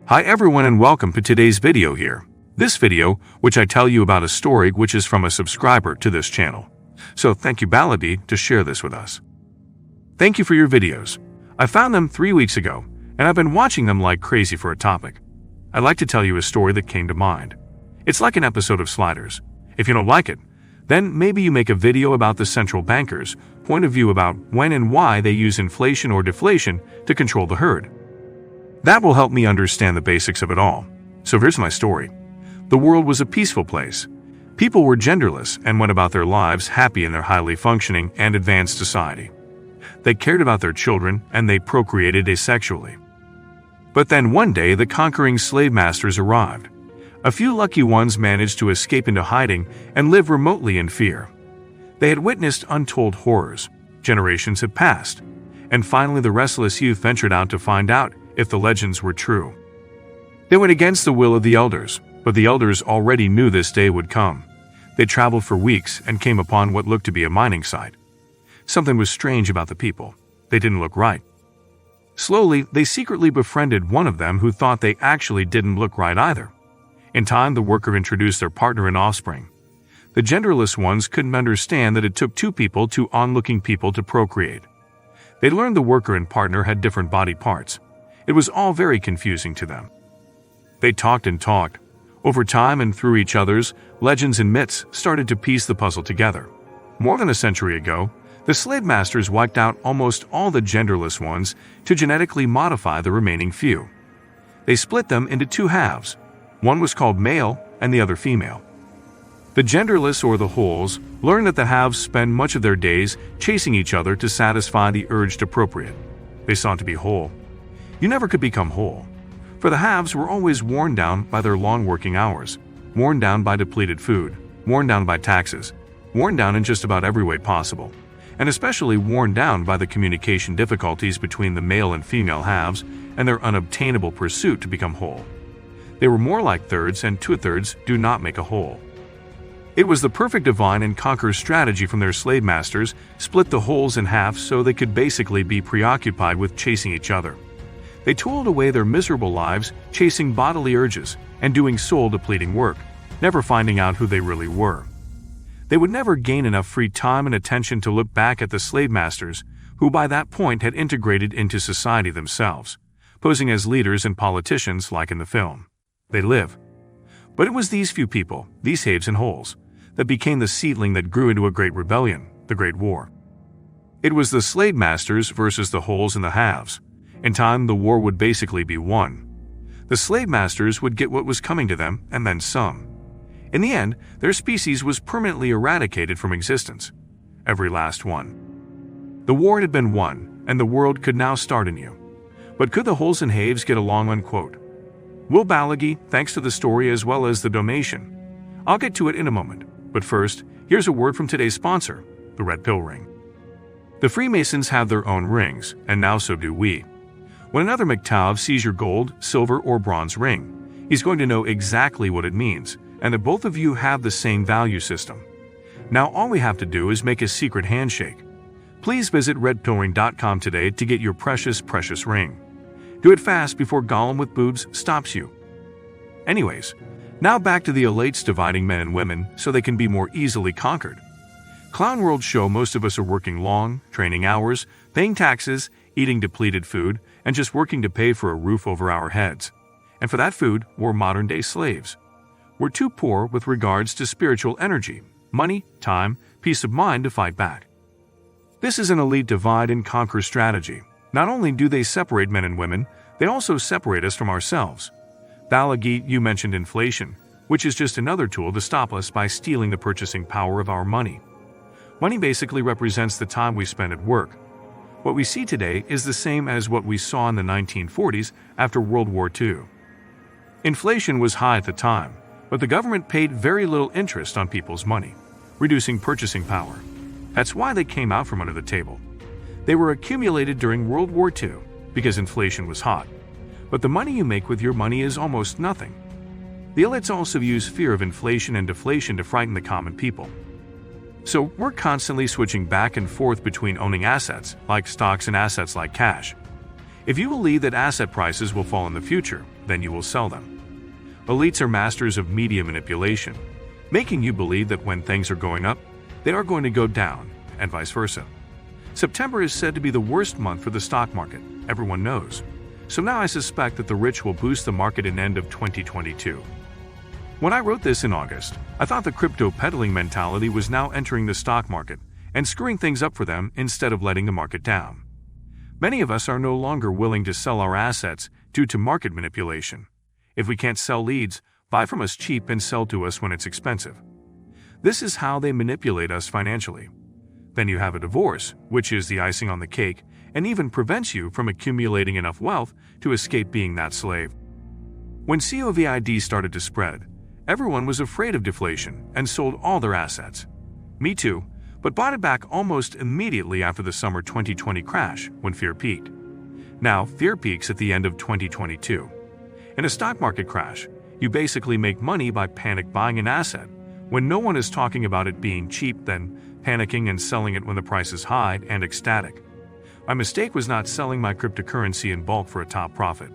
Hi everyone and welcome to today's video here. This video, which I tell you about a story which is from a subscriber to this channel. So thank you Baladi to share this with us. Thank you for your videos. I found them 3 weeks ago and I've been watching them like crazy for a topic. I'd like to tell you a story that came to mind. It's like an episode of Sliders. If you don't like it, then maybe you make a video about the central bankers' point of view about when and why they use inflation or deflation to control the herd. That will help me understand the basics of it all. So here's my story. The world was a peaceful place. People were genderless and went about their lives happy in their highly functioning and advanced society. They cared about their children and they procreated asexually. But then one day the conquering slave masters arrived. A few lucky ones managed to escape into hiding and live remotely in fear. They had witnessed untold horrors. Generations had passed. And finally the restless youth ventured out to find out if the legends were true. They went against the will of the elders, but the elders already knew this day would come. They traveled for weeks and came upon what looked to be a mining site. Something was strange about the people. They didn't look right. Slowly, they secretly befriended one of them who thought they actually didn't look right either. In time, the worker introduced their partner and offspring. The genderless ones couldn't understand that it took two people to on-looking people to procreate. They learned the worker and partner had different body parts. It was all very confusing to them. They talked and talked. Over time and through each other's legends and myths started to piece the puzzle together. More than a century ago, the slave masters wiped out almost all the genderless ones to genetically modify the remaining few. They split them into two halves. One was called male and the other female. The genderless or the wholes learned that the halves spend much of their days chasing each other to satisfy the urge to procreate. They sought to be whole. You never could become whole, for the halves were always worn down by their long working hours, worn down by depleted food, worn down by taxes, worn down in just about every way possible, and especially worn down by the communication difficulties between the male and female halves and their unobtainable pursuit to become whole. They were more like thirds, and two-thirds do not make a whole. It was the perfect divide and conquer strategy from their slave masters, split the wholes in half so they could basically be preoccupied with chasing each other. They toiled away their miserable lives, chasing bodily urges and doing soul-depleting work, never finding out who they really were. They would never gain enough free time and attention to look back at the slave masters, who by that point had integrated into society themselves, posing as leaders and politicians like in the film. They live. But it was these few people, these haves and holes, that became the seedling that grew into a great rebellion, the Great War. It was the slave masters versus the holes and the halves. In time, the war would basically be won. The slave masters would get what was coming to them, and then some. In the end, their species was permanently eradicated from existence. Every last one. The war had been won, and the world could now start anew. But could the holes and haves get along, unquote? Will Balagi, thanks to the story as well as the donation. I'll get to it in a moment, but first, here's a word from today's sponsor, the Red Pill Ring. The Freemasons have their own rings, and now so do we. When another MGTOW sees your gold, silver, or bronze ring, he's going to know exactly what it means, and that both of you have the same value system. Now all we have to do is make a secret handshake. Please visit redpillring.com today to get your precious ring. Do it fast before Gollum with boobs stops you. Anyways, now back to the elites dividing men and women so they can be more easily conquered. Clown World show most of us are working long, training hours, paying taxes, eating depleted food, and just working to pay for a roof over our heads. And for that food, we're modern-day slaves. We're too poor with regards to spiritual energy, money, time, peace of mind to fight back. This is an elite divide and conquer strategy. Not only do they separate men and women, they also separate us from ourselves. Balagi, you mentioned inflation, which is just another tool to stop us by stealing the purchasing power of our money. Money basically represents the time we spend at work. What we see today is the same as what we saw in the 1940s after World War II. Inflation was high at the time, but the government paid very little interest on people's money, reducing purchasing power. That's why they came out from under the table. They were accumulated during World War II because inflation was hot. But the money you make with your money is almost nothing. The elites also use fear of inflation and deflation to frighten the common people. So we're constantly switching back and forth between owning assets like stocks and assets like cash. If you believe that asset prices will fall in the future, then you will sell them. Elites are masters of media manipulation, making you believe that when things are going up, they are going to go down, and vice versa. September is said to be the worst month for the stock market, everyone knows. So now I suspect that the rich will boost the market in end of 2022. When I wrote this in August, I thought the crypto peddling mentality was now entering the stock market and screwing things up for them instead of letting the market down. Many of us are no longer willing to sell our assets due to market manipulation. If we can't sell leads, buy from us cheap and sell to us when it's expensive. This is how they manipulate us financially. Then you have a divorce, which is the icing on the cake and even prevents you from accumulating enough wealth to escape being that slave. When COVID started to spread, everyone was afraid of deflation and sold all their assets. Me too, but bought it back almost immediately after the summer 2020 crash when fear peaked. Now, fear peaks at the end of 2022. In a stock market crash, you basically make money by panic buying an asset when no one is talking about it being cheap, then panicking and selling it when the price is high and ecstatic. My mistake was not selling my cryptocurrency in bulk for a top profit.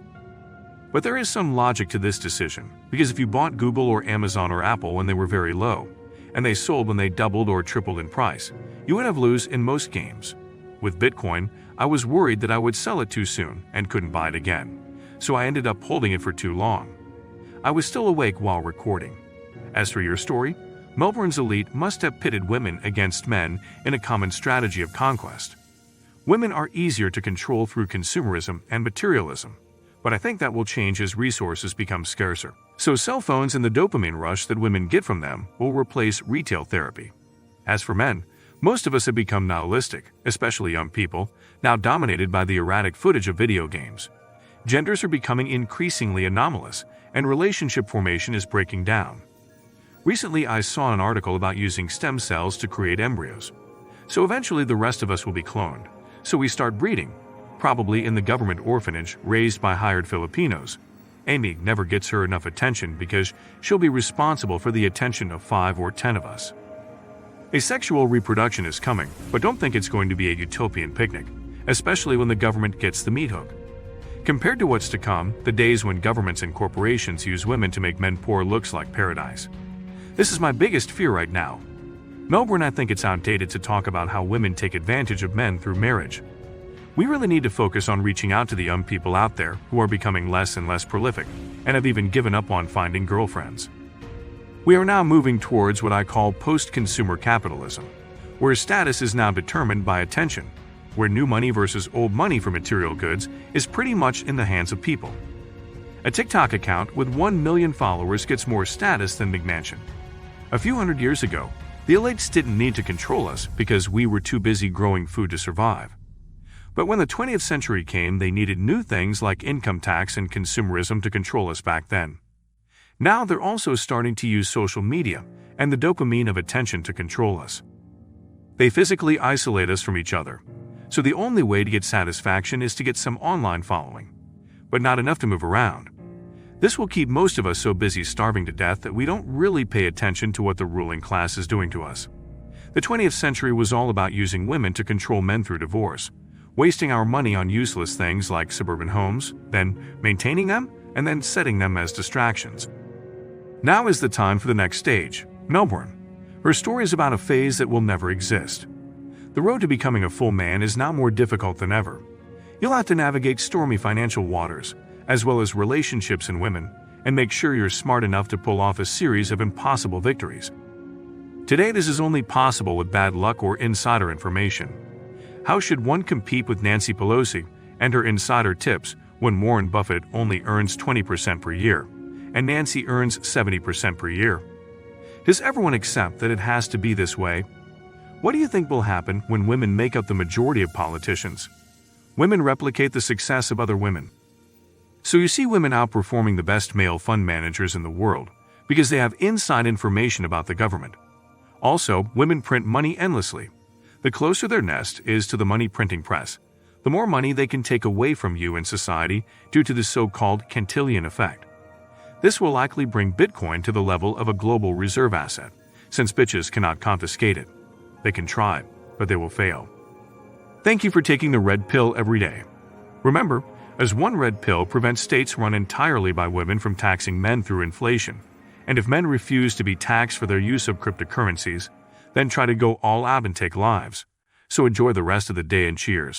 But there is some logic to this decision, because if you bought Google or Amazon or Apple when they were very low, and they sold when they doubled or tripled in price, you would have lose in most games. With Bitcoin, I was worried that I would sell it too soon and couldn't buy it again, so I ended up holding it for too long. I was still awake while recording. As for your story, Melbourne's elite must have pitted women against men in a common strategy of conquest. Women are easier to control through consumerism and materialism, but I think that will change as resources become scarcer. So cell phones and the dopamine rush that women get from them will replace retail therapy. As for men, most of us have become nihilistic, especially young people, now dominated by the erratic footage of video games. Genders are becoming increasingly anomalous, and relationship formation is breaking down. Recently, I saw an article about using stem cells to create embryos. So eventually the rest of us will be cloned. So we start breeding, probably in the government orphanage raised by hired Filipinos. Amy never gets her enough attention because she'll be responsible for the attention of 5 or 10 of us. Asexual reproduction is coming, but don't think it's going to be a utopian picnic, especially when the government gets the meat hook. Compared to what's to come, the days when governments and corporations use women to make men poor looks like paradise. This is my biggest fear right now. Melbourne, I think it's outdated to talk about how women take advantage of men through marriage. We really need to focus on reaching out to the young people out there who are becoming less and less prolific and have even given up on finding girlfriends. We are now moving towards what I call post-consumer capitalism, where status is now determined by attention, where new money versus old money for material goods is pretty much in the hands of people. A TikTok account with 1 million followers gets more status than McMansion. A few hundred years ago, the elites didn't need to control us because we were too busy growing food to survive. But when the 20th century came, they needed new things like income tax and consumerism to control us back then. Now they're also starting to use social media and the dopamine of attention to control us. They physically isolate us from each other, so the only way to get satisfaction is to get some online following, but not enough to move around. This will keep most of us so busy starving to death that we don't really pay attention to what the ruling class is doing to us. The 20th century was all about using women to control men through divorce, wasting our money on useless things like suburban homes, then maintaining them, and then setting them as distractions. Now is the time for the next stage, Melbourne. Her story is about a phase that will never exist. The road to becoming a full man is now more difficult than ever. You'll have to navigate stormy financial waters, as well as relationships and women, and make sure you're smart enough to pull off a series of impossible victories. Today, this is only possible with bad luck or insider information. How should one compete with Nancy Pelosi and her insider tips when Warren Buffett only earns 20% per year, and Nancy earns 70% per year? Does everyone accept that it has to be this way? What do you think will happen when women make up the majority of politicians? Women replicate the success of other women. So you see women outperforming the best male fund managers in the world because they have inside information about the government. Also, women print money endlessly. The closer their nest is to the money printing press, the more money they can take away from you in society due to the so-called Cantillon effect. This will likely bring Bitcoin to the level of a global reserve asset, since bitches cannot confiscate it. They can try, but they will fail. Thank you for taking the red pill every day. Remember, as one red pill prevents states run entirely by women from taxing men through inflation. And if men refuse to be taxed for their use of cryptocurrencies, then try to go all out and take lives. So enjoy the rest of the day and cheers.